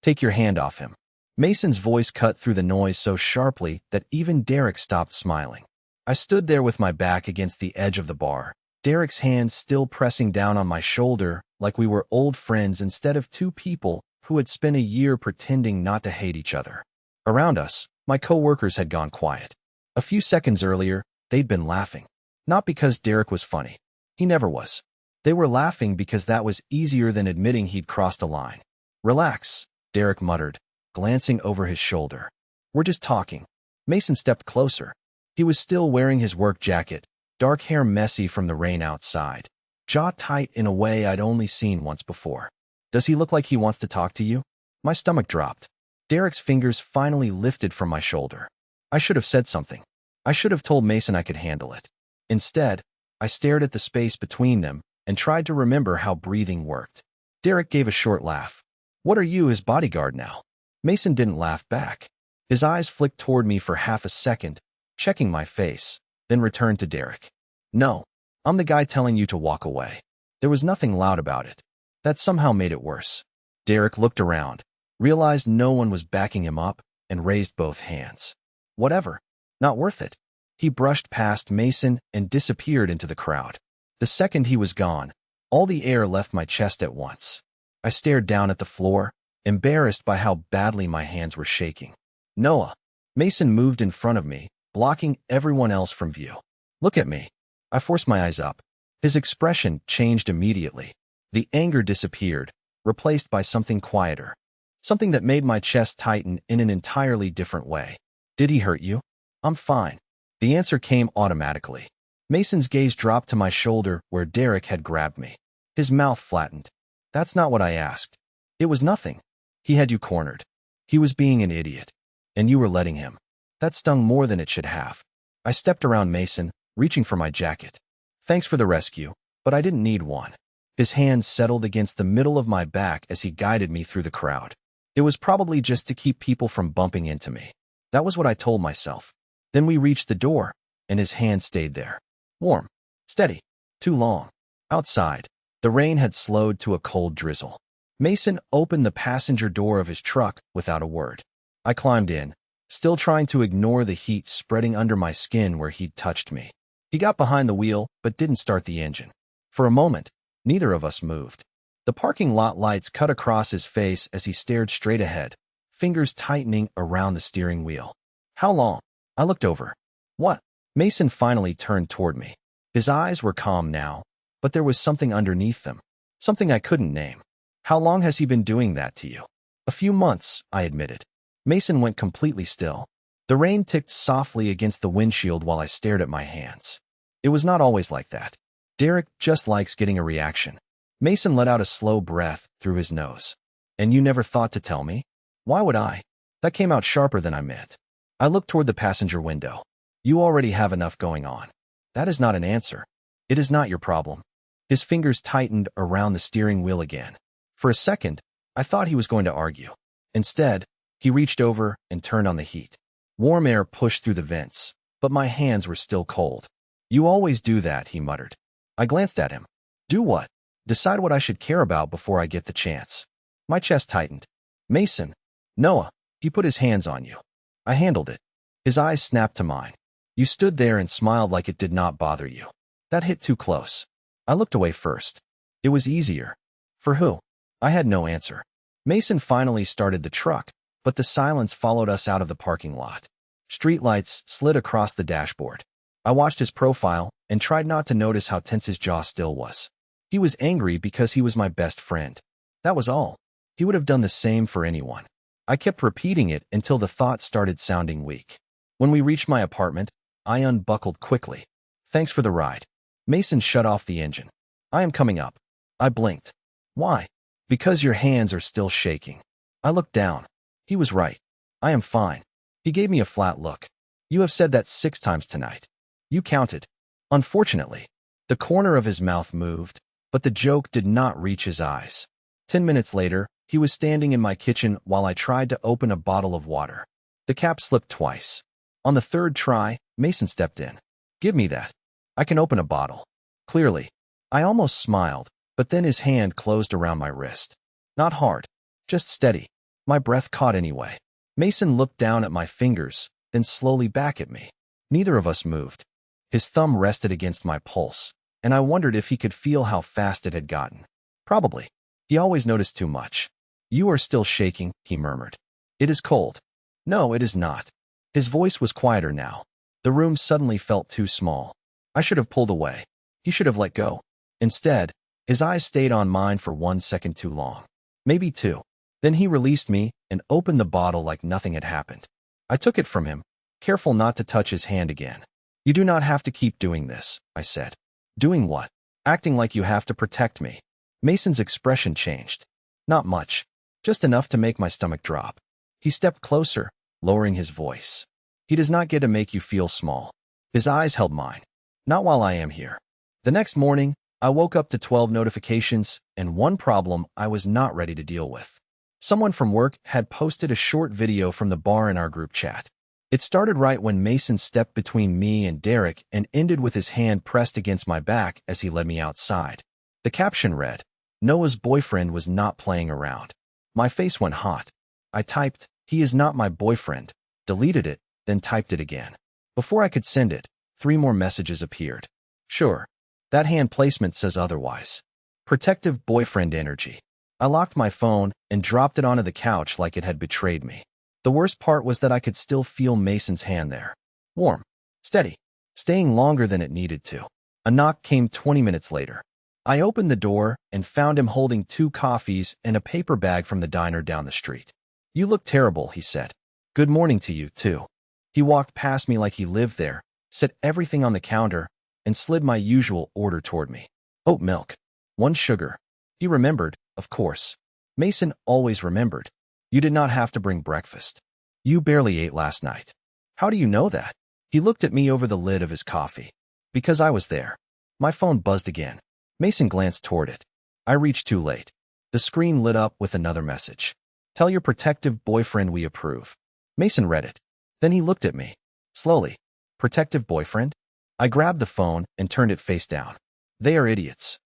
Take your hand off him. Mason's voice cut through the noise so sharply that even Derek stopped smiling. I stood there with my back against the edge of the bar, Derek's hand still pressing down on my shoulder like we were old friends instead of two people who had spent a year pretending not to hate each other. Around us, my coworkers had gone quiet. A few seconds earlier, they'd been laughing. Not because Derek was funny. He never was. They were laughing because that was easier than admitting he'd crossed a line. "Relax," Derek muttered, glancing over his shoulder. "We're just talking." Mason stepped closer. He was still wearing his work jacket, dark hair messy from the rain outside, jaw tight in a way I'd only seen once before. "Does he look like he wants to talk to you?" My stomach dropped. Derek's fingers finally lifted from my shoulder. I should have said something. I should have told Mason I could handle it. Instead, I stared at the space between them and tried to remember how breathing worked. Derek gave a short laugh. "What are you, his bodyguard now?" Mason didn't laugh back. His eyes flicked toward me for half a second, checking my face, then returned to Derek. "No, I'm the guy telling you to walk away." There was nothing loud about it. That somehow made it worse. Derek looked around, realized no one was backing him up, and raised both hands. "Whatever. Not worth it." He brushed past Mason and disappeared into the crowd. The second he was gone, all the air left my chest at once. I stared down at the floor, embarrassed by how badly my hands were shaking. "Noah." Mason moved in front of me, blocking everyone else from view. "Look at me." I forced my eyes up. His expression changed immediately. The anger disappeared, replaced by something quieter. Something that made my chest tighten in an entirely different way. "Did he hurt you?" "I'm fine." The answer came automatically. Mason's gaze dropped to my shoulder where Derek had grabbed me. His mouth flattened. "That's not what I asked." "It was nothing." "He had you cornered. He was being an idiot. And you were letting him." That stung more than it should have. I stepped around Mason, reaching for my jacket. "Thanks for the rescue, but I didn't need one." His hands settled against the middle of my back as he guided me through the crowd. It was probably just to keep people from bumping into me. That was what I told myself. Then we reached the door, and his hand stayed there. Warm. Steady. Too long. Outside, the rain had slowed to a cold drizzle. Mason opened the passenger door of his truck without a word. I climbed in, still trying to ignore the heat spreading under my skin where he'd touched me. He got behind the wheel, but didn't start the engine. For a moment, neither of us moved. The parking lot lights cut across his face as he stared straight ahead, fingers tightening around the steering wheel. "How long?" I looked over. "What?" Mason finally turned toward me. His eyes were calm now, but there was something underneath them, something I couldn't name. "How long has he been doing that to you?" "A few months," I admitted. Mason went completely still. The rain ticked softly against the windshield while I stared at my hands. It was not always like that. Derek just likes getting a reaction. Mason let out a slow breath through his nose. "And you never thought to tell me?" "Why would I?" That came out sharper than I meant. I looked toward the passenger window. "You already have enough going on." "That is not an answer." "It is not your problem." His fingers tightened around the steering wheel again. For a second, I thought he was going to argue. Instead, he reached over and turned on the heat. Warm air pushed through the vents, but my hands were still cold. "You always do that," he muttered. I glanced at him. "Do what?" "Decide what I should care about before I get the chance." My chest tightened. "Mason." "Noah." "He put his hands on you." I handled it. His eyes snapped to mine. "You stood there and smiled like it did not bother you." That hit too close. I looked away first. It was easier. For who? I had no answer. Mason finally started the truck, but the silence followed us out of the parking lot. Streetlights slid across the dashboard. I watched his profile and tried not to notice how tense his jaw still was. He was angry because he was my best friend. That was all. He would have done the same for anyone. I kept repeating it until the thought started sounding weak. When we reached my apartment, I unbuckled quickly. "Thanks for the ride." Mason shut off the engine. "I am coming up." I blinked. "Why?" "Because your hands are still shaking." I looked down. He was right. "I am fine." He gave me a flat look. "You have said that 6 times tonight." "You counted." Unfortunately, the corner of his mouth moved, but the joke did not reach his eyes. 10 minutes later, he was standing in my kitchen while I tried to open a bottle of water. The cap slipped twice. On the third try, Mason stepped in. "Give me that. I can open a bottle." Clearly. I almost smiled, but then his hand closed around my wrist. Not hard, just steady. My breath caught anyway. Mason looked down at my fingers, then slowly back at me. Neither of us moved. His thumb rested against my pulse, and I wondered if he could feel how fast it had gotten. Probably. He always noticed too much. You are still shaking, he murmured. It is cold. No, it is not. His voice was quieter now. The room suddenly felt too small. I should have pulled away. He should have let go. Instead, his eyes stayed on mine for 1 second too long. Maybe 2. Then he released me and opened the bottle like nothing had happened. I took it from him, careful not to touch his hand again. You do not have to keep doing this, I said. Doing what? Acting like you have to protect me. Mason's expression changed. Not much. Just enough to make my stomach drop. He stepped closer, lowering his voice. He does not get to make you feel small. His eyes held mine. Not while I am here. The next morning, I woke up to 12 notifications and one problem I was not ready to deal with. Someone from work had posted a short video from the bar in our group chat. It started right when Mason stepped between me and Derek and ended with his hand pressed against my back as he led me outside. The caption read, "Noah's boyfriend was not playing around." My face went hot. I typed, "He is not my boyfriend," deleted it, then typed it again. Before I could send it, 3 more messages appeared. Sure, that hand placement says otherwise. Protective boyfriend energy. I locked my phone and dropped it onto the couch like it had betrayed me. The worst part was that I could still feel Mason's hand there. Warm, steady, staying longer than it needed to. A knock came 20 minutes later. I opened the door and found him holding 2 coffees and a paper bag from the diner down the street. "You look terrible," he said. "Good morning to you, too." He walked past me like he lived there, set everything on the counter, and slid my usual order toward me. Oat milk. 1 sugar. He remembered, of course. Mason always remembered. You did not have to bring breakfast. You barely ate last night. How do you know that? He looked at me over the lid of his coffee. Because I was there. My phone buzzed again. Mason glanced toward it. I reached too late. The screen lit up with another message. "Tell your protective boyfriend we approve." Mason read it. Then he looked at me. Slowly. "Protective boyfriend?" I grabbed the phone and turned it face down. They are idiots.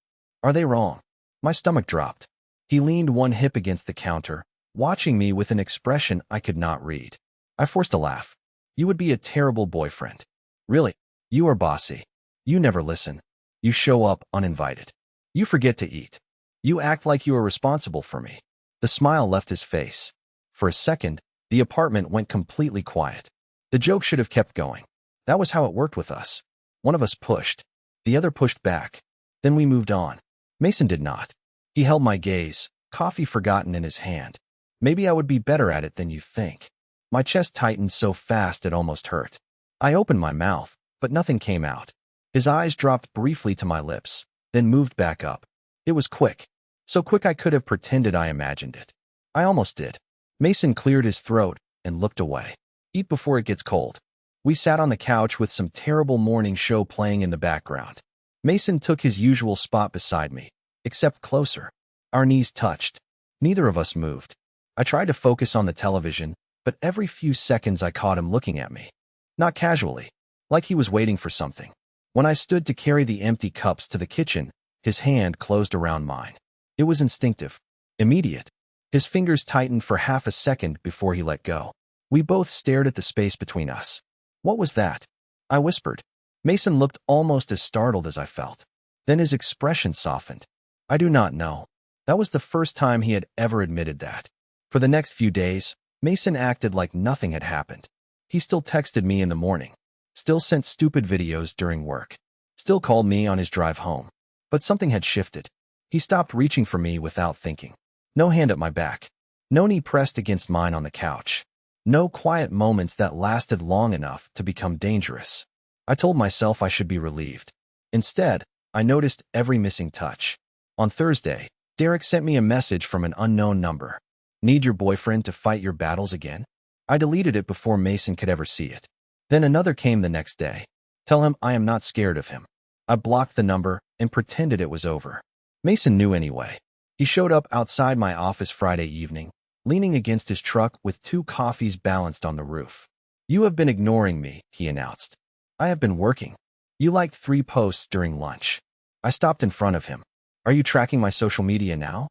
Are they wrong? My stomach dropped. He leaned one hip against the counter, watching me with an expression I could not read. I forced a laugh. "You would be a terrible boyfriend. Really, you are bossy. You never listen. You show up uninvited. You forget to eat. You act like you are responsible for me." The smile left his face. For a second, the apartment went completely quiet. The joke should have kept going. That was how it worked with us. One of us pushed. The other pushed back. Then we moved on. Mason did not. He held my gaze, coffee forgotten in his hand. "Maybe I would be better at it than you think." My chest tightened so fast it almost hurt. I opened my mouth, but nothing came out. His eyes dropped briefly to my lips, then moved back up. It was quick. So quick I could have pretended I imagined it. I almost did. Mason cleared his throat and looked away. "Eat before it gets cold." We sat on the couch with some terrible morning show playing in the background. Mason took his usual spot beside me, except closer. Our knees touched. Neither of us moved. I tried to focus on the television, but every few seconds I caught him looking at me. Not casually, like he was waiting for something. When I stood to carry the empty cups to the kitchen, his hand closed around mine. It was instinctive, immediate. His fingers tightened for half a second before he let go. We both stared at the space between us. "What was that?" I whispered. Mason looked almost as startled as I felt. Then his expression softened. "I do not know." That was the first time he had ever admitted that. For the next few days, Mason acted like nothing had happened. He still texted me in the morning, still sent stupid videos during work, still called me on his drive home. But something had shifted. He stopped reaching for me without thinking. No hand at my back. No knee pressed against mine on the couch. No quiet moments that lasted long enough to become dangerous. I told myself I should be relieved. Instead, I noticed every missing touch. On Thursday, Derek sent me a message from an unknown number. "Need your boyfriend to fight your battles again?" I deleted it before Mason could ever see it. Then another came the next day. "Tell him I am not scared of him." I blocked the number and pretended it was over. Mason knew anyway. He showed up outside my office Friday evening, leaning against his truck with 2 coffees balanced on the roof. "You have been ignoring me," he announced. "I have been working. You liked 3 posts during lunch." I stopped in front of him. "Are you tracking my social media now?"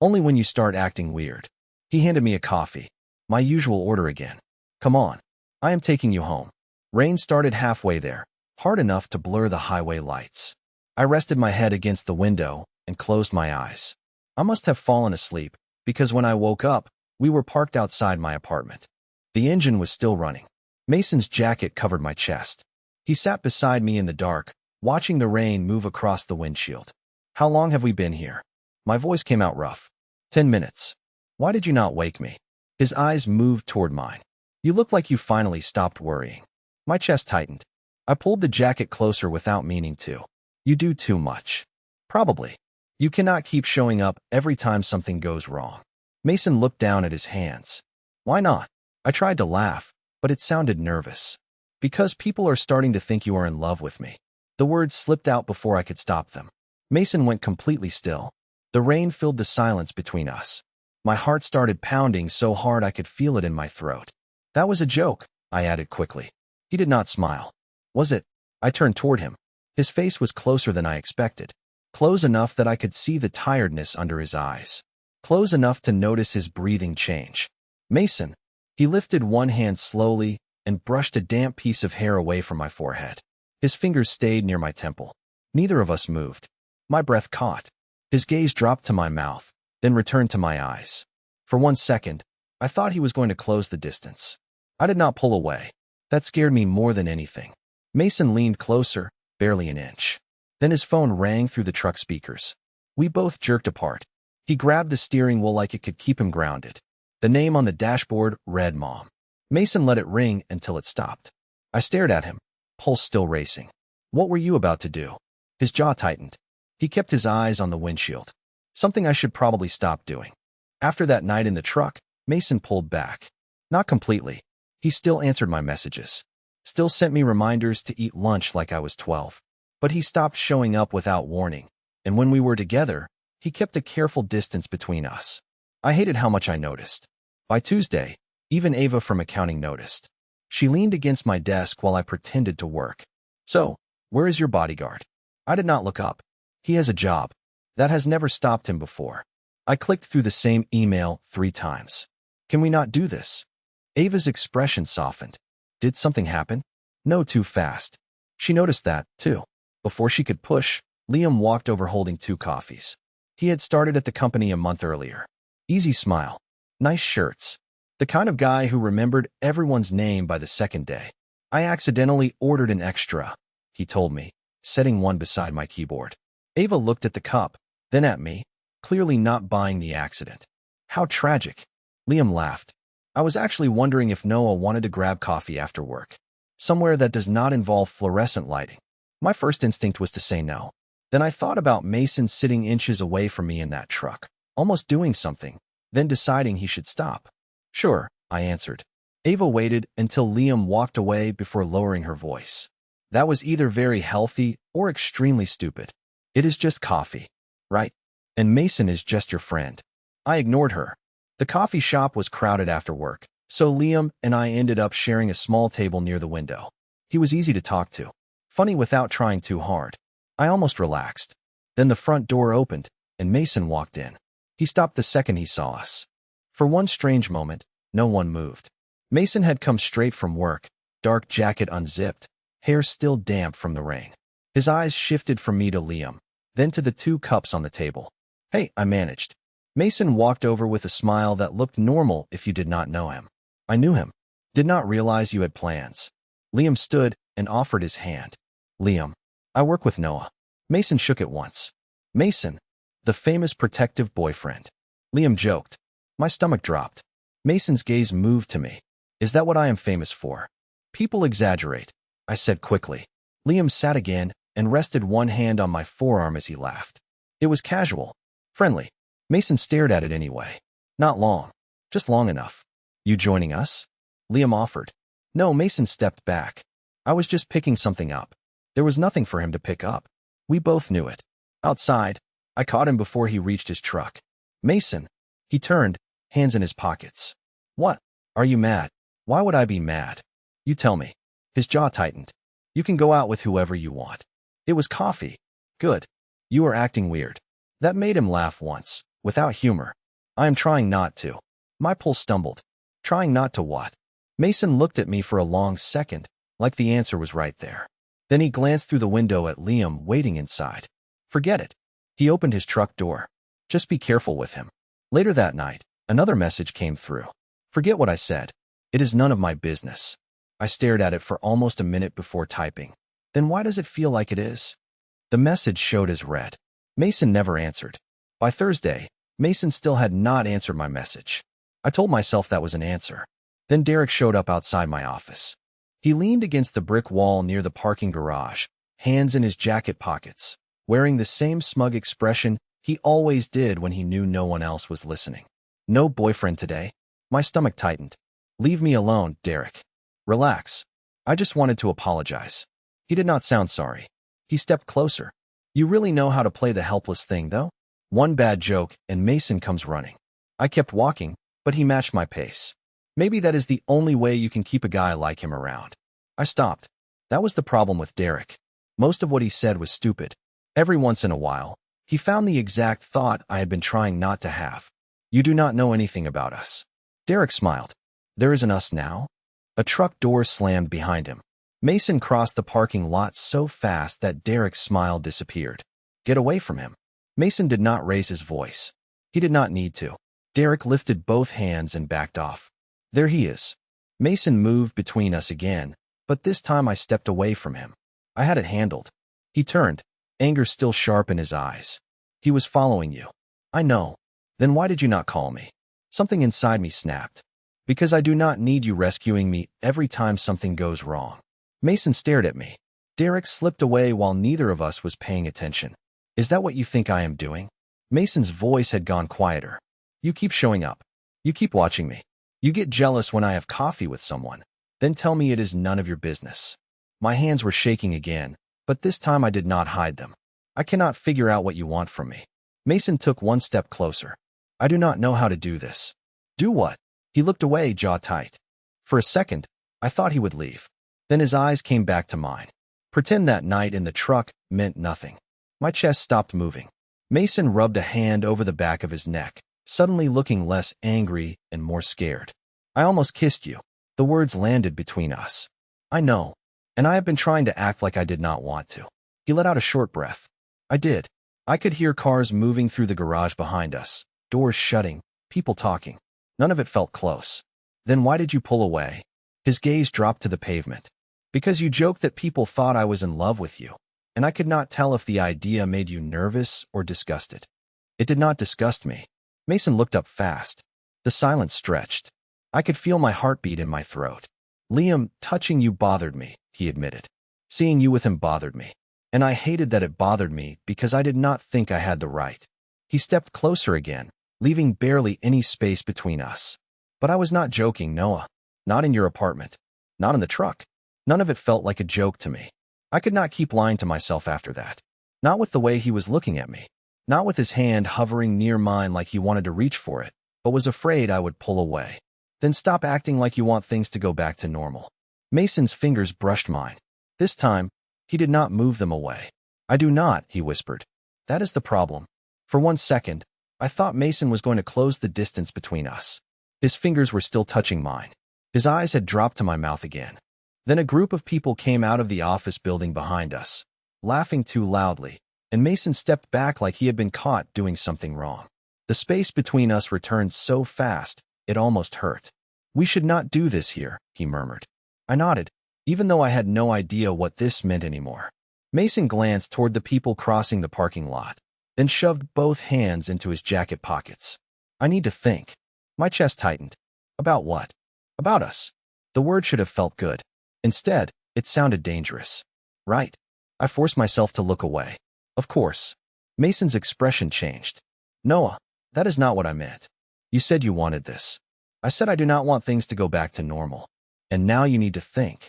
"Only when you start acting weird." He handed me a coffee. My usual order again. Come on. I am taking you home. Rain started halfway there, hard enough to blur the highway lights. I rested my head against the window and closed my eyes. I must have fallen asleep, because when I woke up, we were parked outside my apartment. The engine was still running. Mason's jacket covered my chest. He sat beside me in the dark, watching the rain move across the windshield. How long have we been here? My voice came out rough. 10 minutes. Why did you not wake me? His eyes moved toward mine. You look like you finally stopped worrying. My chest tightened. I pulled the jacket closer without meaning to. You do too much. Probably. You cannot keep showing up every time something goes wrong. Mason looked down at his hands. Why not? I tried to laugh, but it sounded nervous. Because people are starting to think you are in love with me. The words slipped out before I could stop them. Mason went completely still. The rain filled the silence between us. My heart started pounding so hard I could feel it in my throat. That was a joke, I added quickly. He did not smile. Was it? I turned toward him. His face was closer than I expected. Close enough that I could see the tiredness under his eyes. Close enough to notice his breathing change. Mason. He lifted one hand slowly and brushed a damp piece of hair away from my forehead. His fingers stayed near my temple. Neither of us moved. My breath caught. His gaze dropped to my mouth, then returned to my eyes. For 1 second, I thought he was going to close the distance. I did not pull away. That scared me more than anything. Mason leaned closer, barely an inch. Then his phone rang through the truck speakers. We both jerked apart. He grabbed the steering wheel like it could keep him grounded. The name on the dashboard read Mom. Mason let it ring until it stopped. I stared at him, pulse still racing. What were you about to do? His jaw tightened. He kept his eyes on the windshield. Something I should probably stop doing. After that night in the truck, Mason pulled back. Not completely. He still answered my messages. Still sent me reminders to eat lunch like I was 12. But he stopped showing up without warning. And when we were together, he kept a careful distance between us. I hated how much I noticed. By Tuesday, even Ava from accounting noticed. She leaned against my desk while I pretended to work. So, where is your bodyguard? I did not look up. He has a job. That has never stopped him before. I clicked through the same email 3 times. Can we not do this? Ava's expression softened. Did something happen? No, too fast. She noticed that, too. Before she could push, Liam walked over holding 2 coffees. He had started at the company a month earlier. Easy smile. Nice shirts. The kind of guy who remembered everyone's name by the second day. I accidentally ordered an extra, he told me, setting one beside my keyboard. Ava looked at the cup, then at me, clearly not buying the accident. How tragic. Liam laughed. I was actually wondering if Noah wanted to grab coffee after work. Somewhere that does not involve fluorescent lighting. My first instinct was to say no. Then I thought about Mason sitting inches away from me in that truck, almost doing something, then deciding he should stop. Sure, I answered. Ava waited until Liam walked away before lowering her voice. That was either very healthy or extremely stupid. It is just coffee, right? And Mason is just your friend. I ignored her. The coffee shop was crowded after work, so Liam and I ended up sharing a small table near the window. He was easy to talk to. Funny without trying too hard. I almost relaxed. Then the front door opened, and Mason walked in. He stopped the second he saw us. For one strange moment, no one moved. Mason had come straight from work, dark jacket unzipped, hair still damp from the rain. His eyes shifted from me to Liam, then to the 2 cups on the table. Hey, I managed. Mason walked over with a smile that looked normal if you did not know him. I knew him. Did not realize you had plans. Liam stood and offered his hand. Liam, I work with Noah. Mason shook it once. Mason, the famous protective boyfriend. Liam joked. My stomach dropped. Mason's gaze moved to me. Is that what I am famous for? People exaggerate, I said quickly. Liam sat again and rested one hand on my forearm as he laughed. It was casual, friendly. Mason stared at it anyway. Not long, just long enough. You joining us? Liam offered. No, Mason stepped back. I was just picking something up. There was nothing for him to pick up. We both knew it. Outside, I caught him before he reached his truck. Mason. He turned, hands in his pockets. What? Are you mad? Why would I be mad? You tell me. His jaw tightened. You can go out with whoever you want. It was coffee. Good. You are acting weird. That made him laugh once, without humor. I am trying not to. My pulse stumbled. Trying not to what? Mason looked at me for a long second, like the answer was right there. Then he glanced through the window at Liam waiting inside. Forget it. He opened his truck door. Just be careful with him. Later that night, another message came through. Forget what I said. It is none of my business. I stared at it for almost a minute before typing. Then why does it feel like it is? The message showed as read. Mason never answered. By Thursday, Mason still had not answered my message. I told myself that was an answer. Then Derek showed up outside my office. He leaned against the brick wall near the parking garage, hands in his jacket pockets, wearing the same smug expression he always did when he knew no one else was listening. No boyfriend today? My stomach tightened. Leave me alone, Derek. Relax. I just wanted to apologize. He did not sound sorry. He stepped closer. You really know how to play the helpless thing, though? One bad joke, and Mason comes running. I kept walking, but he matched my pace. Maybe that is the only way you can keep a guy like him around. I stopped. That was the problem with Derek. Most of what he said was stupid. Every once in a while, he found the exact thought I had been trying not to have. You do not know anything about us. Derek smiled. There is an us now? A truck door slammed behind him. Mason crossed the parking lot so fast that Derek's smile disappeared. Get away from him. Mason did not raise his voice. He did not need to. Derek lifted both hands and backed off. There he is. Mason moved between us again, but this time I stepped away from him. I had it handled. He turned, anger still sharp in his eyes. He was following you. I know. Then why did you not call me? Something inside me snapped. Because I do not need you rescuing me every time something goes wrong. Mason stared at me. Derek slipped away while neither of us was paying attention. Is that what you think I am doing? Mason's voice had gone quieter. You keep showing up. You keep watching me. You get jealous when I have coffee with someone. Then tell me it is none of your business. My hands were shaking again, but this time I did not hide them. I cannot figure out what you want from me. Mason took one step closer. I do not know how to do this. Do what? He looked away, jaw tight. For a second, I thought he would leave. Then his eyes came back to mine. Pretend that night in the truck meant nothing. My chest stopped moving. Mason rubbed a hand over the back of his neck, suddenly looking less angry and more scared. I almost kissed you. The words landed between us. I know, and I have been trying to act like I did not want to. He let out a short breath. I did. I could hear cars moving through the garage behind us, doors shutting, people talking. None of it felt close. Then why did you pull away? His gaze dropped to the pavement. Because you joked that people thought I was in love with you, and I could not tell if the idea made you nervous or disgusted. It did not disgust me. Mason looked up fast. The silence stretched. I could feel my heartbeat in my throat. Liam, touching you bothered me, he admitted. Seeing you with him bothered me. And I hated that it bothered me because I did not think I had the right. He stepped closer again, leaving barely any space between us. But I was not joking, Noah. Not in your apartment. Not in the truck. None of it felt like a joke to me. I could not keep lying to myself after that. Not with the way he was looking at me. Not with his hand hovering near mine like he wanted to reach for it, but was afraid I would pull away. Then stop acting like you want things to go back to normal. Mason's fingers brushed mine. This time, he did not move them away. I do not, he whispered. That is the problem. For 1 second, I thought Mason was going to close the distance between us. His fingers were still touching mine. His eyes had dropped to my mouth again. Then a group of people came out of the office building behind us, laughing too loudly, and Mason stepped back like he had been caught doing something wrong. The space between us returned so fast, it almost hurt. We should not do this here, he murmured. I nodded, even though I had no idea what this meant anymore. Mason glanced toward the people crossing the parking lot, then shoved both hands into his jacket pockets. I need to think. My chest tightened. About what? About us. The word should have felt good. Instead, it sounded dangerous. Right. I forced myself to look away. Of course. Mason's expression changed. Noah, that is not what I meant. You said you wanted this. I said I do not want things to go back to normal. And now you need to think.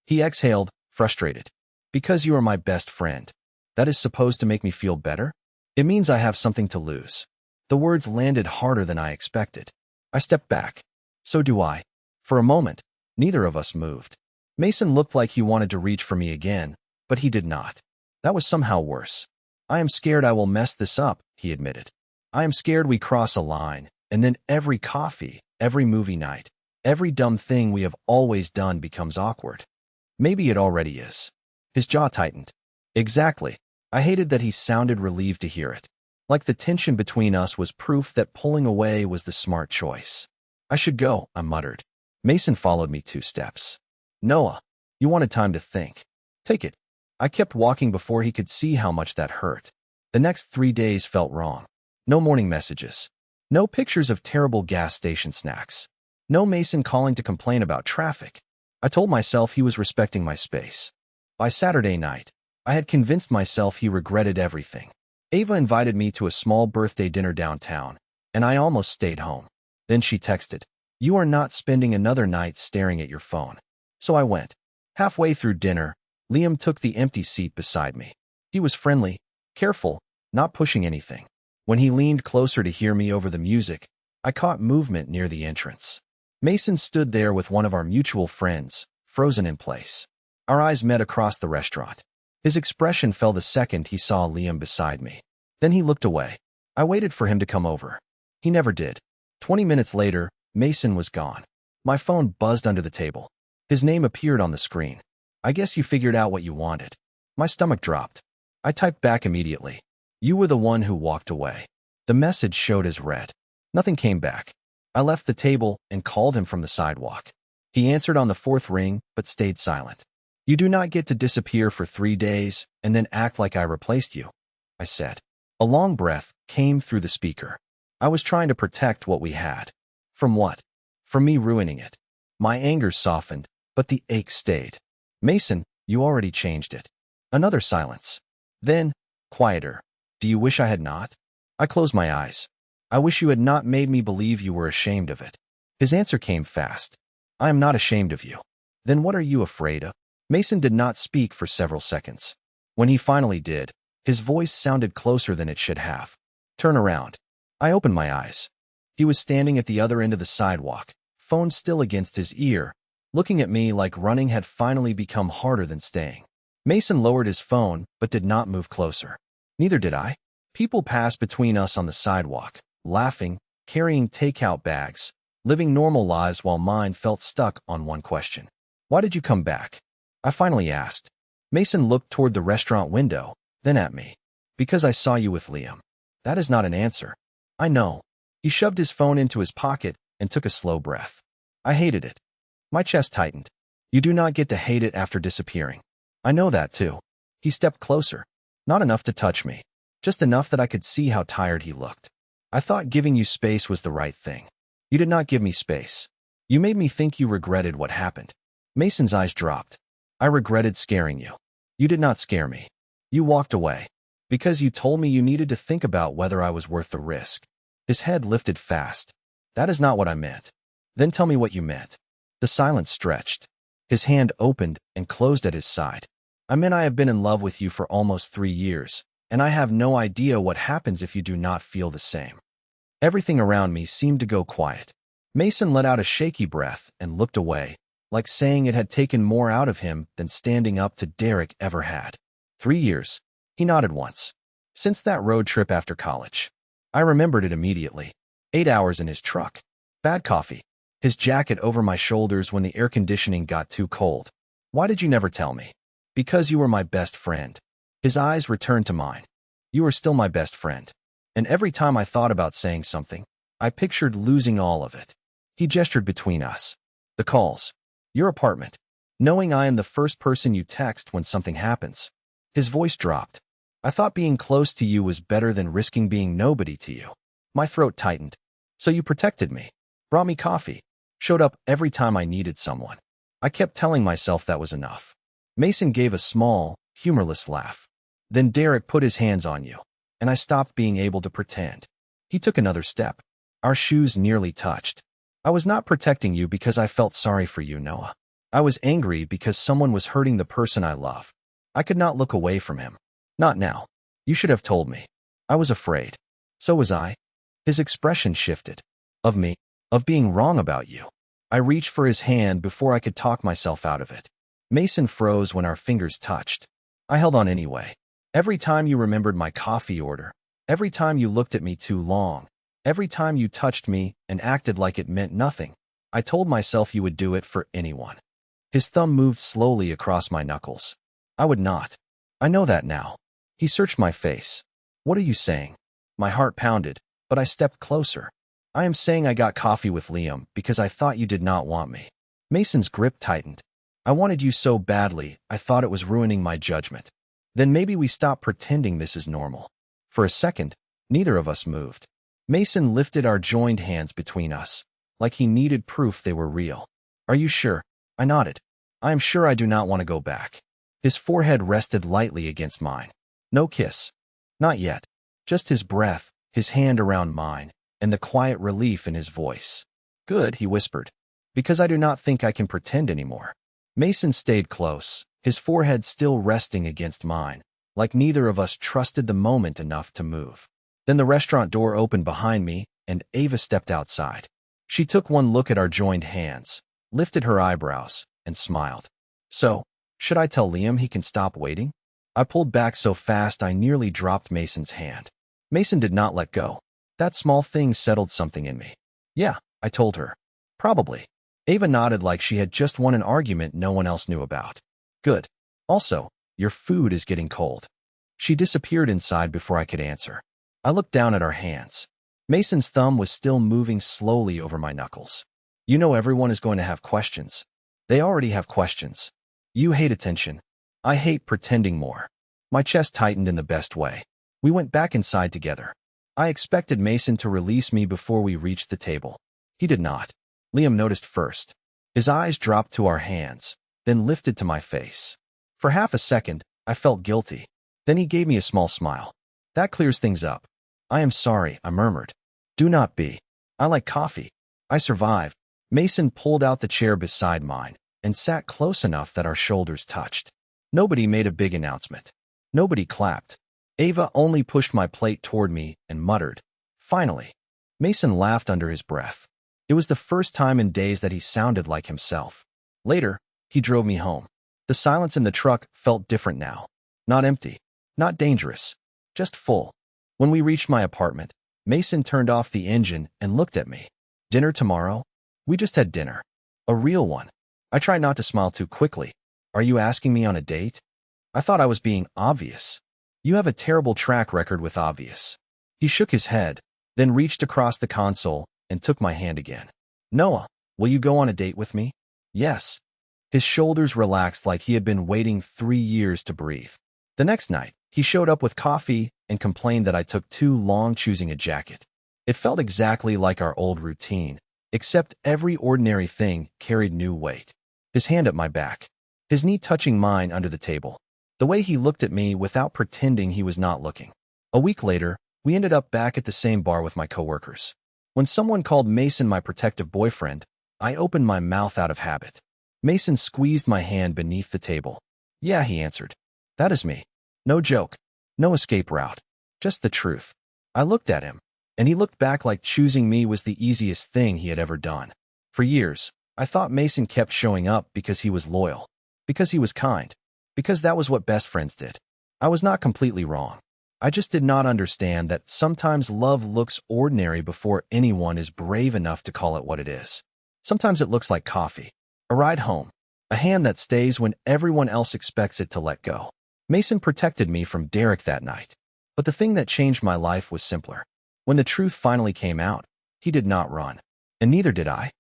He exhaled, frustrated. Because you are my best friend. That is supposed to make me feel better? It means I have something to lose. The words landed harder than I expected. I stepped back. So do I. For a moment, neither of us moved. Mason looked like he wanted to reach for me again, but he did not. That was somehow worse. I am scared I will mess this up, he admitted. I am scared we cross a line, and then every coffee, every movie night. Every dumb thing we have always done becomes awkward. Maybe it already is. His jaw tightened. Exactly. I hated that he sounded relieved to hear it. Like the tension between us was proof that pulling away was the smart choice. I should go, I muttered. Mason followed me 2 steps. Noah, you wanted time to think. Take it. I kept walking before he could see how much that hurt. The next 3 days felt wrong. No morning messages. No pictures of terrible gas station snacks. No Mason calling to complain about traffic. I told myself he was respecting my space. By Saturday night, I had convinced myself he regretted everything. Ava invited me to a small birthday dinner downtown, and I almost stayed home. Then she texted, "You are not spending another night staring at your phone." So I went. Halfway through dinner, Liam took the empty seat beside me. He was friendly, careful, not pushing anything. When he leaned closer to hear me over the music, I caught movement near the entrance. Mason stood there with one of our mutual friends, frozen in place. Our eyes met across the restaurant. His expression fell the second he saw Liam beside me. Then he looked away. I waited for him to come over. He never did. 20 minutes later, Mason was gone. My phone buzzed under the table. His name appeared on the screen. "I guess you figured out what you wanted." My stomach dropped. I typed back immediately. "You were the one who walked away." The message showed as read. Nothing came back. I left the table and called him from the sidewalk. He answered on the 4th ring, but stayed silent. "You do not get to disappear for 3 days and then act like I replaced you," I said. A long breath came through the speaker. I was trying to protect what we had. From what? From me ruining it. My anger softened, but the ache stayed. "Mason, you already changed it." Another silence. Then, quieter. "Do you wish I had not?" I closed my eyes. "I wish you had not made me believe you were ashamed of it." His answer came fast. "I am not ashamed of you." "Then what are you afraid of?" Mason did not speak for several seconds. When he finally did, his voice sounded closer than it should have. "Turn around." I opened my eyes. He was standing at the other end of the sidewalk, phone still against his ear, looking at me like running had finally become harder than staying. Mason lowered his phone, but did not move closer. Neither did I. People passed between us on the sidewalk, laughing, carrying takeout bags, living normal lives while mine felt stuck on one question. "Why did you come back?" I finally asked. Mason looked toward the restaurant window, then at me. "Because I saw you with Liam." "That is not an answer." "I know." He shoved his phone into his pocket and took a slow breath. I hated it. My chest tightened. "You do not get to hate it after disappearing." "I know that too." He stepped closer. Not enough to touch me. Just enough that I could see how tired he looked. "I thought giving you space was the right thing." "You did not give me space. You made me think you regretted what happened." Mason's eyes dropped. "I regretted scaring you." "You did not scare me. You walked away. Because you told me you needed to think about whether I was worth the risk." His head lifted fast. "That is not what I meant." "Then tell me what you meant." The silence stretched. His hand opened and closed at his side. "I meant I have been in love with you for almost 3 years, and I have no idea what happens if you do not feel the same." Everything around me seemed to go quiet. Mason let out a shaky breath and looked away, like saying it had taken more out of him than standing up to Derek ever had. 3 years. He nodded once. Since that road trip after college. I remembered it immediately. 8 hours in his truck. Bad coffee. His jacket over my shoulders when the air conditioning got too cold. "Why did you never tell me?" "Because you were my best friend." His eyes returned to mine. "You are still my best friend." And every time I thought about saying something, I pictured losing all of it. He gestured between us. "The calls. Your apartment. Knowing I am the first person you text when something happens." His voice dropped. "I thought being close to you was better than risking being nobody to you." My throat tightened. "So you protected me. Brought me coffee. Showed up every time I needed someone." I kept telling myself that was enough. Mason gave a small, humorless laugh. "Then Derek put his hands on you, and I stopped being able to pretend." He took another step. Our shoes nearly touched. "I was not protecting you because I felt sorry for you, Noah. I was angry because someone was hurting the person I love. I could not look away from him. Not now. You should have told me." "I was afraid." "So was I." His expression shifted. "Of me? Of being wrong about you." I reached for his hand before I could talk myself out of it. Mason froze when our fingers touched. I held on anyway. "Every time you remembered my coffee order, every time you looked at me too long, Every time you touched me and acted like it meant nothing, I told myself you would do it for anyone. His thumb moved slowly across my knuckles. I would not. I know that now. He searched my face. What are you saying? My heart pounded, but I stepped closer. I am saying I got coffee with Liam because I thought you did not want me. Mason's grip tightened. I wanted you so badly, I thought it was ruining my judgment. Then maybe we stop pretending this is normal. For a second, neither of us moved. Mason lifted our joined hands between us, like he needed proof they were real. Are you sure? I nodded. I am sure I do not want to go back. His forehead rested lightly against mine. No kiss. Not yet. Just his breath, his hand around mine, and the quiet relief in his voice. Good, he whispered. Because I do not think I can pretend anymore. Mason stayed close, his forehead still resting against mine, like neither of us trusted the moment enough to move. Then the restaurant door opened behind me, and Ava stepped outside. She took one look at our joined hands, lifted her eyebrows, and smiled. So, should I tell Liam he can stop waiting? I pulled back so fast I nearly dropped Mason's hand. Mason did not let go. That small thing settled something in me. Yeah, I told her. Probably. Ava nodded like she had just won an argument no one else knew about. Good. Also, your food is getting cold. She disappeared inside before I could answer. I looked down at our hands. Mason's thumb was still moving slowly over my knuckles. You know everyone is going to have questions. They already have questions. You hate attention. I hate pretending more. My chest tightened in the best way. We went back inside together. I expected Mason to release me before we reached the table. He did not. Liam noticed first. His eyes dropped to our hands, then lifted to my face. For half a second, I felt guilty. Then he gave me a small smile. That clears things up. I am sorry, I murmured. Do not be. I like coffee. I survived. Mason pulled out the chair beside mine and sat close enough that our shoulders touched. Nobody made a big announcement. Nobody clapped. Ava only pushed my plate toward me and muttered, "Finally." Mason laughed under his breath. It was the first time in days that he sounded like himself. Later, he drove me home. The silence in the truck felt different now. Not empty. Not dangerous. Just full. When we reached my apartment, Mason turned off the engine and looked at me. Dinner tomorrow? We just had dinner. A real one. I tried not to smile too quickly. Are you asking me on a date? I thought I was being obvious. You have a terrible track record with obvious. He shook his head, then reached across the console and took my hand again. Noah, will you go on a date with me? Yes. His shoulders relaxed like he had been waiting 3 years to breathe. The next night, he showed up with coffee and complained that I took too long choosing a jacket. It felt exactly like our old routine, except every ordinary thing carried new weight. His hand at my back, his knee touching mine under the table. The way he looked at me without pretending he was not looking. A week later, we ended up back at the same bar with my coworkers. When someone called Mason my protective boyfriend, I opened my mouth out of habit. Mason squeezed my hand beneath the table. Yeah, he answered. That is me. No joke. No escape route. Just the truth. I looked at him, and he looked back like choosing me was the easiest thing he had ever done. For years, I thought Mason kept showing up because he was loyal, because he was kind, because that was what best friends did. I was not completely wrong. I just did not understand that sometimes love looks ordinary before anyone is brave enough to call it what it is. Sometimes it looks like coffee, a ride home, a hand that stays when everyone else expects it to let go. Mason protected me from Derek that night. But the thing that changed my life was simpler. When the truth finally came out, he did not run. And neither did I.